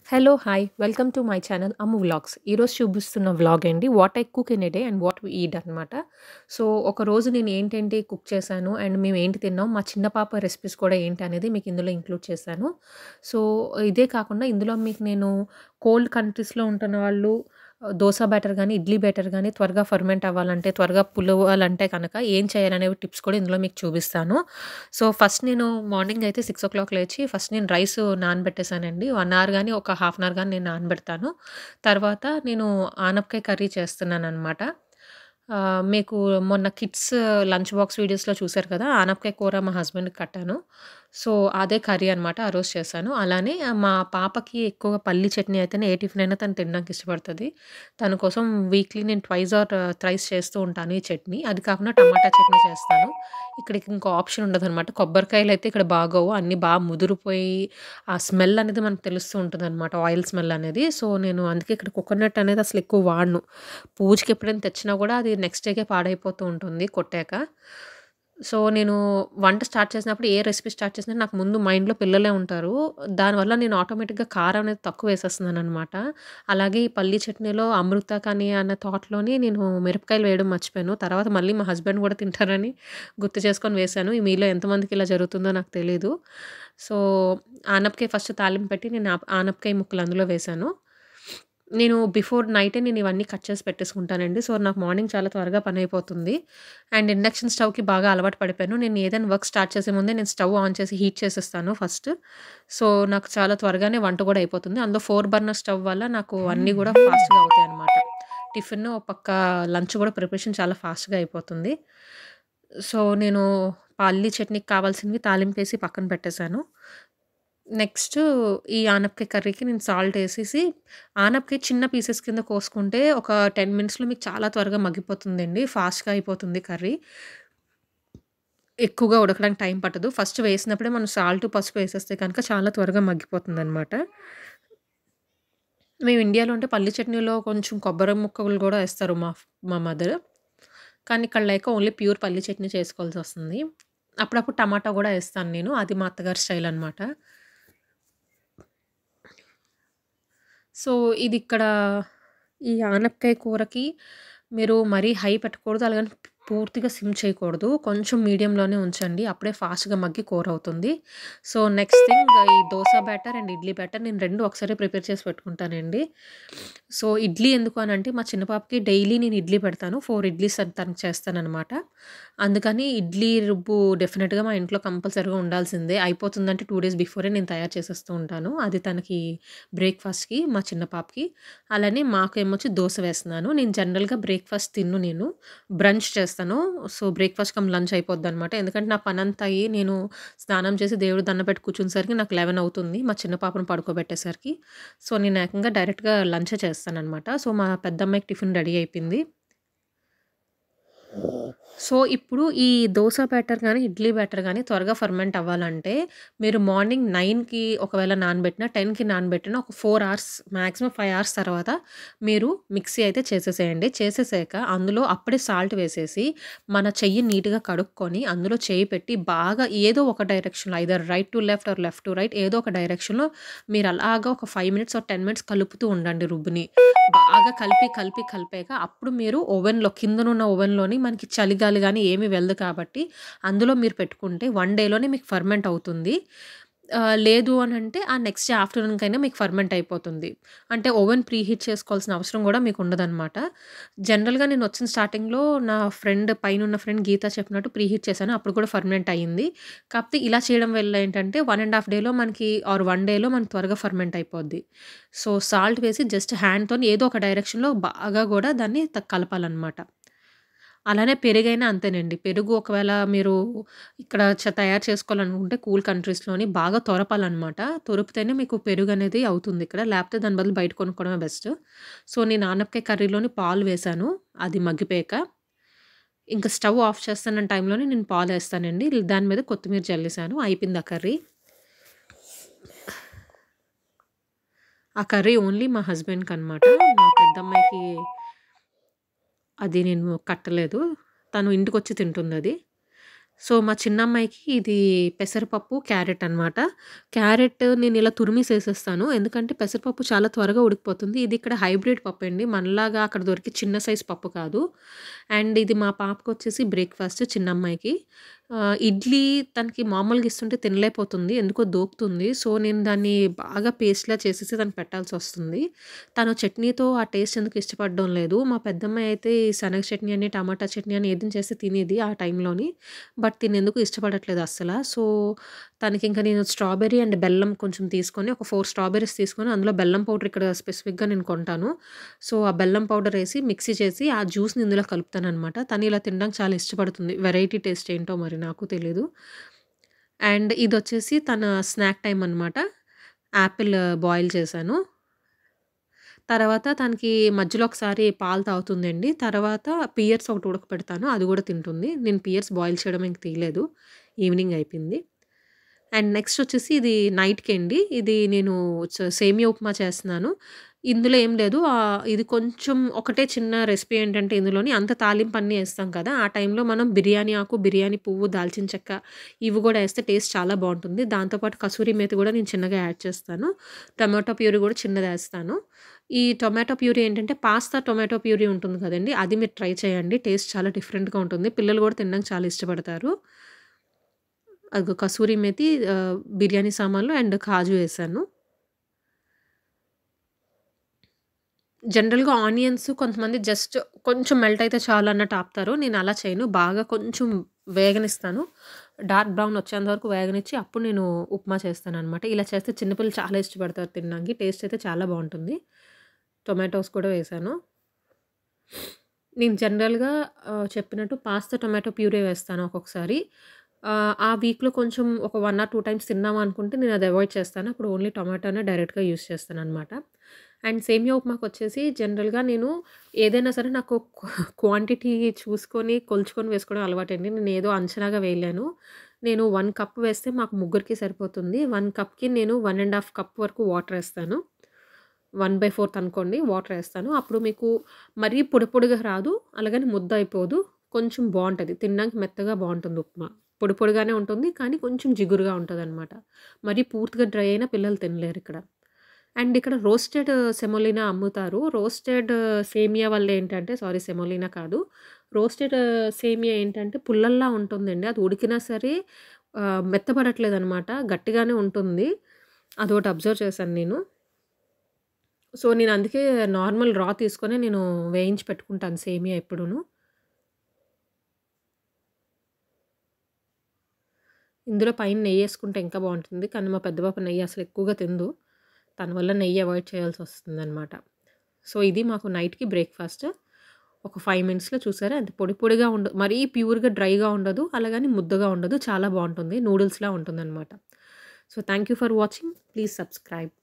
Hello! Hi! Welcome to my channel Ammu vlogs. ఈరోజు చూపిస్తున్న vlog అండి. What I cook in a day and what we eat అనమాట. So, ఒకరోజు నేను ఏంటేంటి కుక్ చేశాను అండ్ మేము ఏంటి తిన్నాం, మా చిన్న పాప రెసిపీస్ కూడా ఏంటి అనేది మీకు ఇందులో ఇంక్లూడ్ చేశాను. సో, ఇదే కాకుండా ఇందులో మీకు నేను కోల్డ్ కంట్రీస్‌లో ఉంటున్న వాళ్ళు దోస బ్యాటర్ గానీ, ఇడ్లీ బ్యాటర్ గానీ త్వరగా ఫెర్మెంట్ అవ్వాలంటే, త్వరగా పులవాలంటే కనుక ఏం చేయాలనేవి టిప్స్ కూడా ఇందులో మీకు చూపిస్తాను. సో, ఫస్ట్ నేను మార్నింగ్ అయితే 6:00 లేచి ఫస్ట్ నేను రైస్ నానబెట్టేసానండి. 1 అవర్ గాని, ఒక హాఫ్ అన్ అవర్ గాని నేను నానబెడతాను. తర్వాత నేను ఆనపకాయ కర్రీ చేస్తున్నాననమాట. మీకు మొన్న కిడ్స్ లంచ్ బాక్స్ వీడియోస్‌లో చూసారు కదా! ఆనపకాయ కూర మా హస్బెండ్‌కి కట్టాను. సో, అదే కర్రీ అనమాట ఆ రోజు చేశాను. అలానే మా పాపకి ఎక్కువగా పల్లి చట్నీ అయితేనే ఏ టిఫిన్ అయినా తను తినడానికి ఇష్టపడతది. తన కోసం వీక్లీ నేను ట్వైస్ ఆర్ థ్రైస్ చేస్తూ ఉంటాను ఈ చట్నీ. అది కాకుండా టమాటా చట్నీ చేస్తాను. ఇక్కడికి ఇంకో ఆప్షన్ ఉండదనమాట. కొబ్బరికాయలయితే ఇక్కడ బాగోవు. అన్నీ ముదిరిపోయి ఆ స్మెల్ అనేది మనకు తెలుస్తూ ఉంటదనమాట. ఆయిల్ స్మెల్ అనేది. సో, నేను అందుకే ఇక్కడ కోకోనట్ అనేది అసలు ఎక్కువ వాడను. పూజకి ఎప్పుడైనా తెచ్చినా కూడా అది నెక్స్ట్ డేకే పాడైపోతూ ఉంటుంది కొట్టాక. సో, నేను వంట స్టార్ట్ చేసినప్పుడు ఏ రెసిపీ స్టార్ట్ చేసినా నాకు ముందు మైండ్‌లో పిల్లలే ఉంటారు. దానివల్ల నేను ఆటోమేటిక్‌గా కారం అనేది తక్కువ వేసేస్తున్నాననమాట. అలాగే ఈ పల్లి చట్నీలో అమృత కానీ అన్న థాట్‌లోని నేను మిరపకాయలు వేయడం మర్చిపోయాను. తర్వాత మళ్ళీ మా హస్బెండ్ కూడా తింటారని గుర్తు చేసుకొని వేశాను. మీలో ఎంతమందికి ఇలా జరుగుతుందో నాకు తెలీదు. సో, ఆనపకాయ ఫస్ట్ తాలింపు పెట్టి నేను ఆనపకాయ ముక్కలు అందులో వేశాను. నేను బిఫోర్ నైటే నేను ఇవన్నీ కట్ చేసి పెట్టేసుకుంటానండి. సో, నాకు మార్నింగ్ చాలా త్వరగా పనయిపోతుంది. అండ్ ఇండక్షన్ స్టవ్‌కి బాగా అలవాటు పడిపోయాను. నేను ఏదైనా వర్క్ స్టార్ట్ చేసే ముందే నేను స్టవ్ ఆన్ చేసి హీట్ చేసేస్తాను ఫస్ట్. సో, నాకు చాలా త్వరగానే వంట కూడా అయిపోతుంది. అందులో 4 బర్నర్ స్టవ్ వల్ల నాకు అన్నీ గూడా ఫాస్ట్‌గా అవుతాయన్నమాట. టిఫిన్, ఓ పక్క లంచ్ గూడా ప్రిపరేషన్ చాలా ఫాస్ట్‌గా అయిపోతుంది. సో, నేను పల్లీ చట్నీకి కావాల్సినవి తాలింపేసి పక్కన పెట్టేశాను. నెక్స్టు ఈ ఆనపకాయ కర్రీకి నేను సాల్ట్ ఏసేసి, ఆనపకాయ చిన్న పీసెస్ కింద కోసుకుంటే ఒక 10 మినిట్స్‌లో మీకు చాలా త్వరగా మగ్గిపోతుందండి. ఫాస్ట్‌గా అయిపోతుంది కర్రీ. ఎక్కువగా ఉడకడానికి టైం పట్టదు. ఫస్ట్ వేసినప్పుడే మనం సాల్ట్, పసుపు ఏసేస్తే కనుక చాలా త్వరగా మగ్గిపోతుందనమాట. మేము ఇండియాలో ఉంటే పల్లి చట్నీలో కొంచెం కొబ్బరి ముక్కలు గూడా ఏస్తారు మా మదర్. కానీ ఇక్కడ లేక ఓన్లీ ప్యూర్ పల్లి చట్నీ చేసుకోవాల్సొస్తుంది. అప్పుడప్పుడు టమాటా గూడా ఏస్తాను నేను. అది మా అత్తగారి స్టైల్ అనమాట. సో, ఇదిక్కడ ఈ ఆనపకాయ కూరకి మీరు మరీ హై పెట్టకూడదు. అలాగని పూర్తిగా సిమ్ చేయకూడదు. కొంచెం మీడియంలోనే ఉంచండి. అప్పుడే ఫాస్ట్‌గా మగ్గి కూరవుతుంది. సో, నెక్స్ట్ థింగ్ ఈ dosa batter and idli batter నేను 2 ఒకసారే ప్రిపేర్ చేసి పెట్టుకుంటానండి. సో, ఇడ్లీ ఎందుకు అనంటే మా చిన్న పాపకి డైలీ నేను ఇడ్లీ పెడతాను. 4 ఇడ్లీస్ తనకి చేస్తాననమాట. అందుకని ఇడ్లీ రుబ్బు డెఫినిట్‌గా మా ఇంట్లో కంపల్సరీగా ఉండాల్సిందే. అయిపోతుందంటే 2 డేస్ బిఫోరే నేను తయారు చేసేస్తూ ఉంటాను. అది తనకి బ్రేక్‌ఫాస్ట్‌కి మా చిన్న పాపకి. అలానే మాకేమొచ్చి దోస వేస్తున్నాను. నేను జనరల్‌గా బ్రేక్‌ఫాస్ట్ తినను నేను. బ్రంచ్ చేస్తాను. సో, బ్రేక్‌ఫాస్ట్ కమ్ లంచ్ అయిపోద్దనమాట. ఎందుకంటే నా పనంతా అయ్యి నేను స్నానం చేసి దేవుడికి దండం పెట్టి కూర్చునేసరికి నాకు 11 అవుతుంది. మా చిన్న పాపను పడుకోబెట్టేసరికి. సో, నేను ఏకంగా డైరెక్ట్‌గా లంచే చేస్తాననమాట. సో, మా పెద్దమ్మాయికి టిఫిన్ రెడీ అయిపోయింది. సో, ఇప్పుడు ఈ దోస బ్యాటర్ గాని, ఇడ్లీ బ్యాటర్ గాని త్వరగా ఫెర్మెంట్ అవ్వాలంటే, మీరు మార్నింగ్ 9కి ఒకవేళ నానబెట్టినా, 10కి నానబెట్టినా ఒక 4 అవర్స్ మాక్సిమం 5 అవర్స్ తర్వాత మీరు మిక్సీ అయితే చేసేసేయండి. చేసేసాక అందులో అప్పుడే సాల్ట్ వేసేసి, మన చెయ్యి నీట్‌గా కడుక్కొని, అందులో చేయి పెట్టి బాగా ఏదో ఒక డైరెక్షన్‌లో either right to left or left to right ఏదో ఒక డైరెక్షన్‌లో మీరు అలాగా ఒక 5 మినిట్స్ ఆర్ 10 మినిట్స్ కలుపుతూ ఉండండి రుబ్బుని. బాగా కలిపాక అప్పుడు మీరు ఓవెన్‌లో కిందనున్న ఓవెన్‌లోని మనకి చలిగాలి గాని ఏమి వెళ్ళదు కాబట్టి, అందులో మీరు పెట్టుకుంటే 1 డేలోనే మీకు ఫెర్మెంట్ అవుతుంది. లేదు అనంటే ఆ నెక్స్ట్ డే ఆఫ్టర్‌నూన్‌కైనా మీకు ఫెర్మెంట్ అయిపోతుంది. అంటే ఓవెన్ ప్రీహీట్ చేసుకోవాల్సిన అవసరం గూడా మీకుండదనమాట. జనరల్‌గా నేనొచ్చిన స్టార్టింగ్‌లో నా పైనున్న ఫ్రెండ్ గీత చెప్పినట్టు ప్రీహీట్ చేశాను. అప్పుడు కూడా ఫెర్మెంట్ అయింది. కాపోతే ఇలా చేయడం వల్ల ఏంటంటే 1 ½ డేలో మనకి ఆర్ 1 డేలో మనకి త్వరగా ఫెర్మెంట్ అయిపోద్ది. సో, సాల్ట్ వేసి జస్ట్ హ్యాండ్‌తోని ఏదో ఒక డైరెక్షన్‌లో బాగా గూడా దాన్ని కలపాలనమాట. అలానే పెరుగైనా అంతేనండి. పెరుగు ఒకవేళ మీరు ఇక్కడ తయారు చేసుకోవాలనుకుంటే కూల్ కంట్రీస్‌లోని బాగా తొరపాలనమాట. తొరిపితేనే మీకు పెరుగనేది అవుతుందిక్కడ. లేపోతే దాని బదులు బయట కొనుక్కోవడమే బెస్ట్. సో, నేను ఆనపకాయ కర్రీలోని పాలు వేశాను. అది మగ్గిపోయాక. ఇంక స్టవ్ ఆఫ్ చేస్తున్న టైంలోనే నేను పాలేస్తానండి. దాని మీద కొత్తిమీర జల్లేసాను. అయిపోయింది ఆ కర్రీ. ఆ కర్రీ ఓన్లీ మా హస్బెండ్‌కనమాట. మా పెద్దమ్మాయికి అది నేను కట్టలేదు. తను ఇంటికొచ్చి తింటుందది. సో, మా చిన్నమ్మాయికి ఇది పెసరపప్పు, క్యారెట్ అనమాట. క్యారెట్ నేనిలా తురిమేసేసేస్తాను. ఎందుకంటే పెసరపప్పు చాలా త్వరగా ఉడికిపోతుంది. ఇది ఇక్కడ హైబ్రిడ్ పప్పండి. మనలాగా అక్కడ దొరికే చిన్న సైజ్ పప్పు కాదు. అండ్ ఇది మా పాపకొచ్చేసి బ్రేక్‌ఫాస్ట్ చిన్నమ్మాయికి. ఇడ్లీ తనకి మామూలుగా ఇస్తుంటే తినలేకపోతుంది. ఎందుకో దోపుతుంది. సో, నేను దాన్ని బాగా పేస్ట్‌లా చేసేసి తనకి పెట్టాల్సొస్తుంది. తను చట్నీతో ఆ టేస్ట్ ఎందుకో ఇష్టపడడం లేదు. మా పెద్దమ్మాయి అయితే ఈ శనగ చట్నీ అని, టమాటా చట్నీ అని ఏదైనా చేస్తే తినేది ఆ టైంలోని. బట్ తినేందుకు ఇష్టపడట్లేదు అస్సల. సో, తనకింక నేను స్ట్రాబెర్రీ అండ్ బెల్లం కొంచెం తీసుకొని ఒక 4 స్ట్రాబెర్రీస్ తీసుకొని అందులో బెల్లం పౌడర్ ఇక్కడ స్పెసిఫిక్‌గా నేను కొంటాను. సో, ఆ బెల్లం పౌడర్ ఏసి మిక్సీ చేసి ఆ జ్యూస్‌ని ఇందులో కలుపుతాననమాట. తను ఇలా తినడానికి చాలా ఇష్టపడుతుంది. వెరైటీ టేస్ట్ ఏంటో మరి నాకు తెలీదు. అండ్ ఇదొచ్చేసి తన స్నాక్ టైమ్ అనమాట. యాపిల్ బాయిల్ చేశాను. తర్వాత తనకి మధ్యలో ఒకసారి పాలు తాగుతుందండి. తర్వాత పియర్స్ ఒకటి ఉడకపెడతాను. అది గూడా తింటుంది. నేను పియర్స్ బాయిల్ చేయడం ఇంక తీయలేదు. ఈవినింగ్ అయిపోయింది. అండ్ నెక్స్ట్ వచ్చేసి ఇది నైట్‌కండి. ఇది నేను సేమియా ఉప్మా చేస్తున్నాను. ఇందులో ఏం లేదు. ఇది కొంచెం ఒకటే చిన్న రెసిపీ ఏంటంటే ఇందులోని అంత తాలింపు అన్నీ ఏస్తాం కదా! ఆ టైంలో మనం బిర్యానీ ఆకు, బిర్యానీ పువ్వు, దాల్చిన చెక్క ఇవి గూడా ఏస్తే టేస్ట్ చాలా బావుంటుంది. దాంతో పాటు కసూరి మేతి గూడా నేను చిన్నగా యాడ్ చేస్తాను. టొమాటో ప్యూరీ గూడా చిన్నదేస్తాను. ఈ టొమాటో ప్యూరీ ఏంటంటే పాస్తా టొమాటో ప్యూరీ ఉంటుంది కదండీ! అది మీరు ట్రై చేయండి. టేస్ట్ చాలా డిఫరెంట్‌గా ఉంటుంది. పిల్లలు గూడా తినడానికి చాలా ఇష్టపడతారు. అదిగో కసూరి మేతి బిర్యానీ సామాన్లు అండ్ కాజు ఏసాను. జనరల్‌గా ఆనియన్స్ కొంతమంది జస్ట్ కొంచెం మెల్ట్ అయితే చాలు అన్నట్టు ఆపుతారు. నేను అలా చేయను. బాగా కొంచెం వేగనిస్తాను. డార్క్ బ్రౌన్ వచ్చేంత వరకు వేగనిచ్చి అప్పుడు నేను ఉప్మా చేస్తాననమాట. ఇలా చేస్తే చిన్న పిల్లలు చాలా ఇష్టపడతారు తినడానికి. టేస్ట్ అయితే చాలా బావుంటుంది. టొమాటోస్ కూడా వేసాను. నేను జనరల్‌గా చెప్పినట్టు పాస్తా టొమాటో ప్యూరీ వేస్తాను ఒక్కొక్కసారి. ఆ వీక్‌లో కొంచెం ఒక 1 ఆర్ 2 టైమ్స్ తిన్నామనుకుంటే నేను అది అవాయిడ్ చేస్తాను. అప్పుడు ఓన్లీ టొమాటోనే డైరెక్ట్‌గా యూజ్ చేస్తాననమాట. అండ్ సేమియా ఉప్మాకొచ్చేసి జనరల్‌గా నేను ఏదైనా సరే నాకు క్వాంటిటీ చూసుకొని, కొలుచుకొని వేసుకోవడం అలవాటండి. నేనేదో అంచనాగా వేయలేను. నేను 1 కప్ వేస్తే మాకు ముగ్గురికి సరిపోతుంది. 1 కప్‌కి నేను 1 ½ కప్ వరకు వాటరేస్తాను. 1/4 అనుకోండి వాటరేస్తాను. అప్పుడు మీకు మరీ పొడి పొడిగా రాదు. అలాగని ముద్ద అయిపోదు. కొంచెం బావుంటది. తినడానికి మెత్తగా బావుంటుంది ఉప్మా. పొడి పొడిగానే ఉంటుంది. కానీ కొంచెం జిగురుగా ఉంటదనమాట. మరీ పూర్తిగా డ్రై అయినా పిల్లలు తినలేరిక్కడ. అండ్ ఇక్కడ రోస్టెడ్ సెమోలినా అమ్ముతారు. రోస్టెడ్ సేమియా వల్ల ఏంటంటే సారీ సెమోలినా కాదు. రోస్టెడ్ సేమియా ఏంటంటే పుల్లల్లా ఉంటుందండి. అది ఉడికినా సరే మెత్తబడట్లేదనమాట. గట్టిగానే ఉంటుంది. అదోటి అబ్జర్వ్ చేశాను నేను. సో, నేను అందుకే నార్మల్ రా తీసుకొనే నేను వేయించి పెట్టుకుంటాను సేమియా ఎప్పుడూను. ఇందులో పైన నెయ్యేసుకుంటే ఇంకా బావుంటుంది. కానీ మా పెద్ద పాప నెయ్యి అసలు ఎక్కువగా తినదు. తన వల్ల నెయ్యి అవాయిడ్ చేయాల్సొస్తుందనమాట. సో, ఇది మాకు నైట్‌కి బ్రేక్‌ఫాస్ట్. ఒక 5 మినిట్స్‌లో చూసారా ఎంత పొడి పొడిగా మరీ ప్యూర్‌గా డ్రైగా ఉండదు. అలాగని ముద్దగా ఉండదు. చాలా బావుంటుంది. నూడిల్స్‌లా ఉంటుందనమాట. So, thank you for watching. Please subscribe.